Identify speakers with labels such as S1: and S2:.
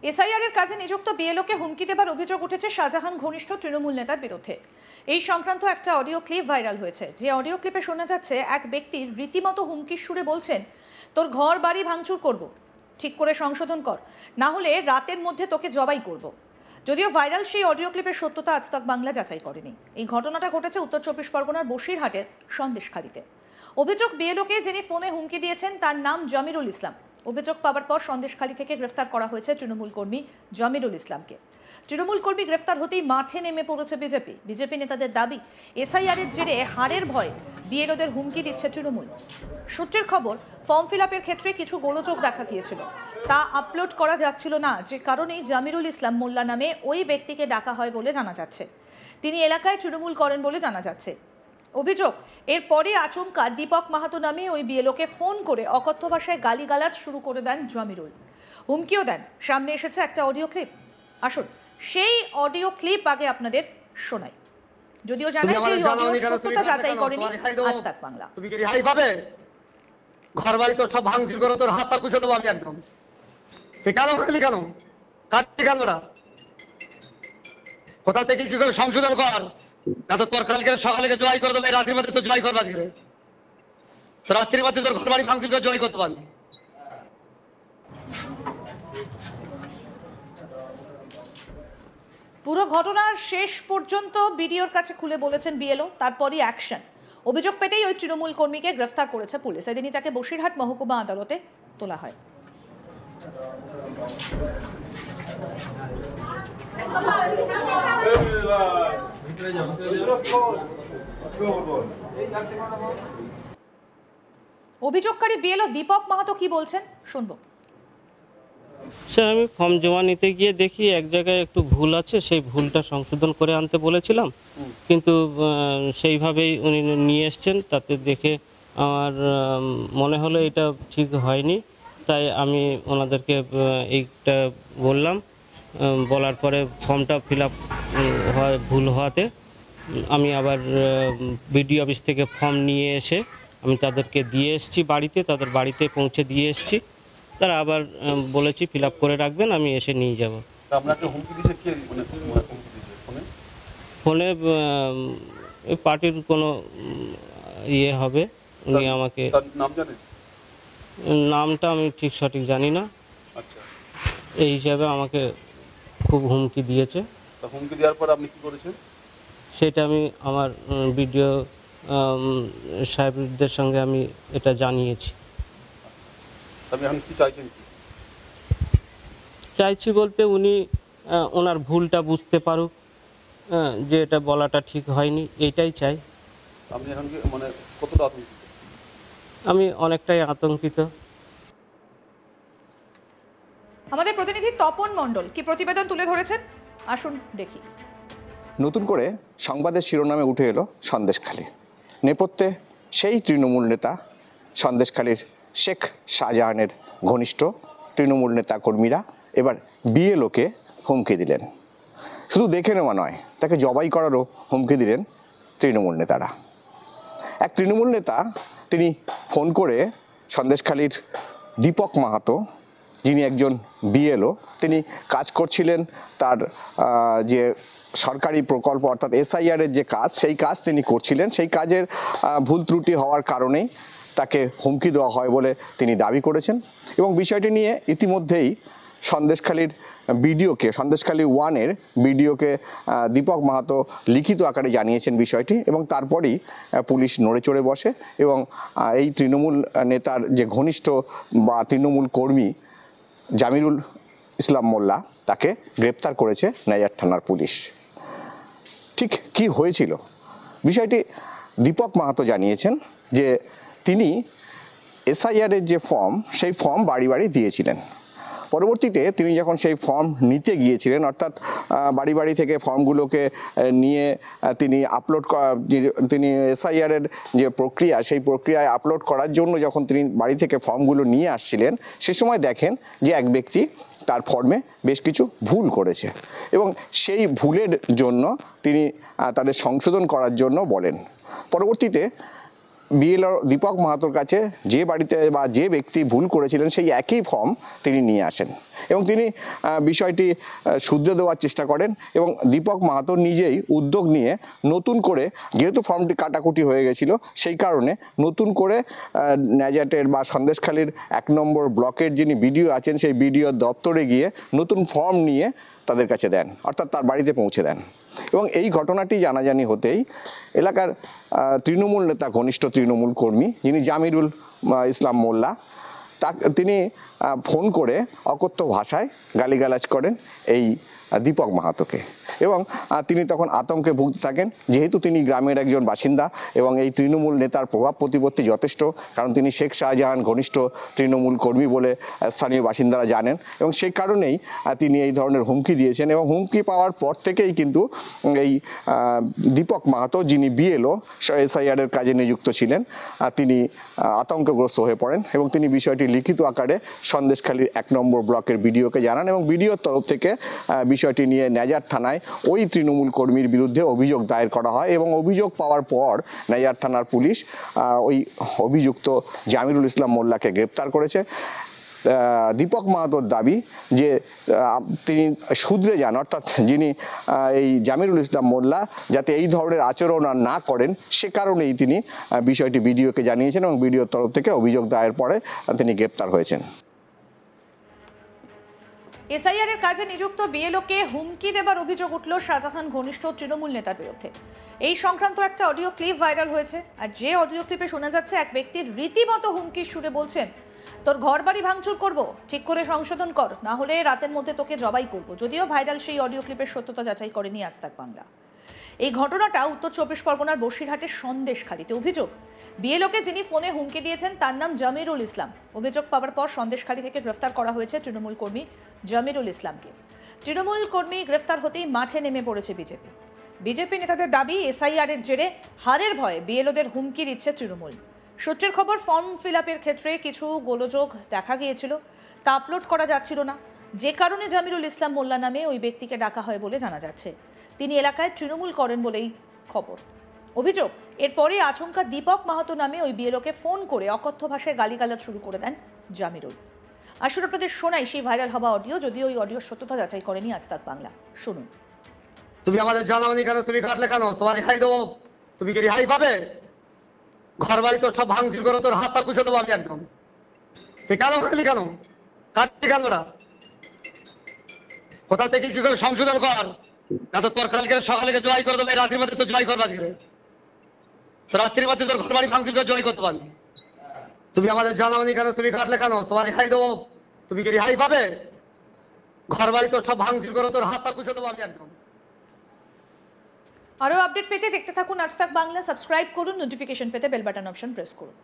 S1: SIR এর কাজে নিযুক্ত বিএলওকে হুমকি দেবার অভিযোগ উঠেছে শাহজাহান ঘনিষ্ঠ তৃণমূল নেতার বিরুদ্ধে। এই সংক্রান্ত একটা অডিও ক্লিপ ভাইরাল হয়েছে। যে অডিও ক্লিপে শোনা যাচ্ছে এক ব্যক্তির রীতিমতো হুমকির সুরে বলছেন, তোর ঘর বাড়ি ভাঙচুর করব, ঠিক করে সংশোধন কর, না হলে রাতের মধ্যে তোকে জবাই করব। যদিও ভাইরাল সেই অডিও ক্লিপের সত্যতা আজ তাক বাংলা যাচাই করেনি। এই ঘটনাটা ঘটেছে উত্তর চব্বিশ পরগনার বসিরহাটের সন্দেশখালীতে। অভিযোগ, বিএলওকে যিনি ফোনে হুমকি দিয়েছেন তার নাম জমিরুল ইসলাম। অভিযোগ পাওয়ার পর সন্দেশখালী থেকে গ্রেফতার করা হয়েছে তৃণমূল কর্মী জমিরুল ইসলামকে। তৃণমূল কর্মী গ্রেফতার হতেই মাঠে নেমে পড়েছে বিজেপি নেতাদের দাবি, এসআইআর এর জেরে হারের ভয়ে বিএলওদের হুমকি দিচ্ছে তৃণমূল। সূত্রের খবর, ফর্ম ফিল আপের ক্ষেত্রে কিছু গোলযোগ দেখা গিয়েছিল, তা আপলোড করা যাচ্ছিল না, যে কারণেই জমিরুল ইসলাম মোল্লা নামে ওই ব্যক্তিকে ডাকা হয় বলে জানা যাচ্ছে। তিনি এলাকায় তৃণমূল করেন বলে জানা যাচ্ছে। অভিযোগ, এরপরে আচমকা দীপক মাহাতো নামে ওই বিএলওকে ফোন করে অকথ্য ভাষায় গালিগালাজ শুরু করে দেন জমিরুল। হুমকিও দেন। সামনে এসেছে একটা অডিও ক্লিপ। আসুন সেই অডিও ক্লিপ আগে আপনাদের শোনাই। যদিও জানাই যে এই অডিও সত্যতা যাচাই করেনি আজ তাক বাংলা।
S2: তুমি কি রেহাই পাবে? ঘর বাড়ি তো সব ভাঙচুর করে তোর হাত পা কুচে দেবো আমি একদম। সে কেন হলি কেন কাটতে গেল না? কোথা থেকে কি করে সংশোধন কর, না তো তোর কালকে সকালে জয় করে দেবে, রাত্রির মধ্যে তো জয় করবা আজকে, রাত্রির মধ্যে তোর ঘর বাড়ি ভাঙচুর করে জয় করতে পারবি।
S1: পুরো ঘটনার শেষ পর্যন্ত বিডিওর কাছে খুলে বলেছেন বিএলও, তারপরই অ্যাকশন। অভিযোগ পেতেই ওই তৃণমূল কর্মীকে গ্রেফতার করেছে পুলিশ। এদিনই তাকে বসিরহাট মহকুমা আদালতে তোলা হয়। অভিযোগকারী বিএলও দীপক মাহাতো কি বলছেন শুনবো।
S3: স্যার, আমি ফর্ম জমা নিতে গিয়ে দেখি এক জায়গায় একটু ভুল আছে, সেই ভুলটা সংশোধন করে আনতে বলেছিলাম, কিন্তু সেইভাবেই উনি নিয়ে এসছেন। তাতে দেখে আমার মনে হলো এটা ঠিক হয়নি, তাই আমি ওনাদেরকে এইটা বললাম। বলার পরে ফর্মটা ফিল আপ ভুল হওয়াতে আমি আবার বিডিও অফিস থেকে ফর্ম নিয়ে এসে আমি তাদেরকে দিয়ে এসেছি বাড়িতে, তাদের বাড়িতে পৌঁছে দিয়ে এসেছি। তারা আবার বলেছি ফিল আপ করে রাখবেন, আমি এসে নিয়ে যাব। ফোনে পার্টির কোনো ইয়ে হবে, উনি আমাকে নামটা আমি ঠিক সঠিক জানি না, এই হিসাবে আমাকে খুব হুমকি দিয়েছে।
S4: হুমকি দেওয়ার পর আপনি কি করেছেন
S3: সেটা আমি আমার বিডিও সাহেবদের সঙ্গে আমি এটা জানিয়েছি।
S4: আমি এখন কি চাইছেন?
S3: চাইছি বলতে উনি ওনার ভুলটা বুঝতে পারুক, যে এটা বলাটা ঠিক হয়নি, এইটাই চাই।
S4: আপনি এখন মানে কতটা আতঙ্কিত?
S3: আমি অনেকটাই আতঙ্কিত।
S1: আমাদের প্রতিনিধি তপন মণ্ডল কি প্রতিবেদন তুলে ধরেছেন, আসুন দেখি।
S5: নতুন করে সংবাদের শিরোনামে উঠে এলো সন্দেশখালী। নেপথ্যে সেই তৃণমূল নেতা, সন্দেশখালীর শেখ শাহজাহানের ঘনিষ্ঠ তৃণমূল নেতা কর্মীরা এবার বিএলওকে হুমকি দিলেন। শুধু দেখে নেওয়া নয়, তাকে জবাই করারও হুমকি দিলেন তৃণমূল নেতারা। এক তৃণমূল নেতা তিনি ফোন করে সন্দেশখালীর দীপক মাহাতো, যিনি একজন বিএলও, তিনি কাজ করছিলেন তার যে সরকারি প্রকল্প অর্থাৎ এসআইআরের যে কাজ, সেই কাজ তিনি করছিলেন। সেই কাজের ভুল ত্রুটি হওয়ার কারণেই তাকে হুমকি দেওয়া হয় বলে তিনি দাবি করেছেন। এবং বিষয়টি নিয়ে ইতিমধ্যেই সন্দেশখালীর বিডিওকে, সন্দেশখালী 1-এর বিডিওকে দীপক মাহাতো লিখিত আকারে জানিয়েছেন বিষয়টি, এবং তারপরেই পুলিশ নড়ে চড়ে বসে এবং এই তৃণমূল নেতার যে ঘনিষ্ঠ বা তৃণমূল কর্মী জমিরুল ইসলাম মোল্লা, তাকে গ্রেপ্তার করেছে নাইয়ার থানার পুলিশ। ঠিক কি হয়েছিল বিষয়টি দীপক মাহাতো জানিয়েছেন যে তিনি এসআইআরের যে ফর্ম, সেই ফর্ম বাড়ি বাড়ি দিয়েছিলেন। পরবর্তীতে তিনি যখন সেই ফর্ম নিতে গিয়েছিলেন, অর্থাৎ বাড়ি বাড়ি থেকে ফর্মগুলোকে নিয়ে তিনি এসআইআরের যে প্রক্রিয়া, সেই প্রক্রিয়ায় আপলোড করার জন্য যখন তিনি বাড়ি থেকে ফর্মগুলো নিয়ে আসছিলেন, সে সময় দেখেন যে এক ব্যক্তি তার ফর্মে বেশ কিছু ভুল করেছে এবং সেই ভুলের জন্য তিনি তাদের সংশোধন করার জন্য বলেন। পরবর্তীতে বিএলও দীপক মাহাতোর কাছে যে বাড়িতে বা যে ব্যক্তি ভুল করেছিলেন সেই একই ফর্ম তিনি নিয়ে আসেন এবং তিনি বিষয়টি শুধরে দেওয়ার চেষ্টা করেন এবং দীপক মাহাতো নিজেই উদ্যোগ নিয়ে নতুন করে, যেহেতু ফর্মটি কাটাকুটি হয়ে গেছিল সেই কারণে নতুন করে ন্যাজাটের বা সন্দেশখালীর 1 নম্বর ব্লকের যিনি বিডিও আছেন সেই বিডিও দপ্তরে গিয়ে নতুন ফর্ম নিয়ে তাদের কাছে দেন, অর্থাৎ তার বাড়িতে পৌঁছে দেন। এবং এই ঘটনাটি জানাজানি হতেই এলাকার তৃণমূল নেতা, ঘনিষ্ঠ তৃণমূল কর্মী যিনি জামিরুল ইসলাম মোল্লা, তিনি ফোন করে অকথ্য ভাষায় গালিগালাজ করেন এই দীপক মাহাতোকে এবং তিনি তখন আতঙ্কে ভুগতে থাকেন, যেহেতু তিনি গ্রামের একজন বাসিন্দা এবং এই তৃণমূল নেতার প্রভাব প্রতিপত্তি যথেষ্ট, কারণ তিনি শেখ শাহজাহান ঘনিষ্ঠ তৃণমূল কর্মী বলে স্থানীয় বাসিন্দারা জানেন এবং সেই কারণেই তিনি এই ধরনের হুমকি দিয়েছেন। এবং হুমকি পাওয়ার পর থেকেই কিন্তু এই দীপক মাহাতো, যিনি বিএলও এসআইআরের কাজে নিযুক্ত ছিলেন, তিনি আতঙ্কগ্রস্ত হয়ে পড়েন এবং তিনি বিষয়টি লিখিত আকারে সন্দেশখালীর 1 নম্বর ব্লকের বিডিওকে জানান এবং বিডিওর তরফ থেকে বিষয়টি নিয়ে নেজার থানায় ওই তৃণমূল কর্মীর বিরুদ্ধে অভিযোগ দায়ের করা হয় এবং অভিযোগ পাওয়ার পর নেজার থানার পুলিশ ওই অভিযুক্ত জামিরুল ইসলাম মোল্লাকে গ্রেপ্তার করেছে। দীপক মাহাতোর দাবি যে তিনি শুধরে যান, অর্থাৎ যিনি এই জামিরুল ইসলাম মোল্লা যাতে এই ধরনের আচরণ আর না করেন সে কারণেই তিনি বিষয়টি বিডিওকে জানিয়েছেন এবং বিডিওর তরফ থেকে অভিযোগ দায়ের পরে তিনি গ্রেপ্তার হয়েছেন।
S1: এসআইআর এর কাজে নিযুক্ত বিএলওকে হুমকি দেবার অভিযোগ উঠল শাহজাহান ঘনিষ্ঠ তৃণমূল নেতার বিরুদ্ধে। এই সংক্রান্ত একটা অডিও ক্লিপ ভাইরাল হয়েছে, আর যে অডিও ক্লিপে শোনা যাচ্ছে এক ব্যক্তির রীতিমতো হুমকির সুরে বলছেন, তোর ঘর বাড়ি ভাঙচুর করবো, ঠিক করে সংশোধন কর, না হলে রাতের মধ্যে তোকে জবাই করবো। যদিও ভাইরাল সেই অডিও ক্লিপের সত্যতা যাচাই করেনি আজ তাক বাংলা। এই ঘটনাটা উত্তর 24 পরগনার বসিরহাটের সন্দেশখালীতে। অভিযোগ, বিএলওকে যিনি ফোনে হুমকি দিয়েছেন তার নাম জামিরুল ইসলাম। অভিযোগ পাওয়ার পর সন্দেশখালী থেকে গ্রেফতার করা হয়েছে তৃণমূল কর্মী জামিরুল ইসলামকে। তৃণমূল কর্মী গ্রেফতার হতেই মাঠে নেমে পড়েছে বিজেপি নেতাদের দাবি, এসআইআর এর জেরে হারের ভয়ে বিএলওদের হুমকি দিচ্ছে তৃণমূল। সূত্রের খবর, ফর্ম ফিল আপের ক্ষেত্রে কিছু গোলযোগ দেখা গিয়েছিল, তা আপলোড করা যাচ্ছিল না, যে কারণে জামিরুল ইসলাম মোল্লা নামে ওই ব্যক্তিকে ডাকা হয় বলে জানা যাচ্ছে। তিনি এলাকায় তৃণমূল করেন বলেই খবর। অভিযোগ, এরপরে আচমকা দীপক মাহাতো নামে ওই বিএলওকে ফোন করে অকথ্য ভাষায় গালিগালাজ শুরু করে দেন জামিরুল। আসলে আপনাদের শোনাই সেই ভাইরাল হওয়া অডিও, যদিও ওই অডিওর সত্যতা যাচাই করেনি আজ তাক বাংলা। শুনুন।
S2: তুমি আমাদের জানাওনি কেন? তুমি কাটলে কেন? তোমার রেহাই দেবো? তুমি কি রেহাই পাবে? ঘর বাড়ি তোর সব ভাঙচুর করে তোর হাত পা কুচে দেবো আমি একদম। তুই কেন করলি? কেন কাটলি? কেন ওরা কোথা থেকে কি করে সংশোধন কর, না তো তোর কালকে সকালে জয় করে দেবো, রাত্রির মধ্যে তো জয় করবো আজকে। তো রাত্রির মধ্যে তোর ঘর বাড়ি ভাঙচুর করে জয় করতে পারবি। তুমি আমাদের জানাওনি কেন? তুমি কাটলে কেন? তোমার রেহাই দেবো? তুমি কি রেহাই পাবে? ঘর বাড়ি তোর সব ভাঙচুর করে তোর হাত পা কুচে দেবো আমি একদম।
S1: আরও আপডেট পেতে দেখতে থাকুন আজ তাক বাংলা। সাবস্ক্রাইব করুন, নোটিফিকেশন পেতে বেল বাটন অপশন প্রেস করুন।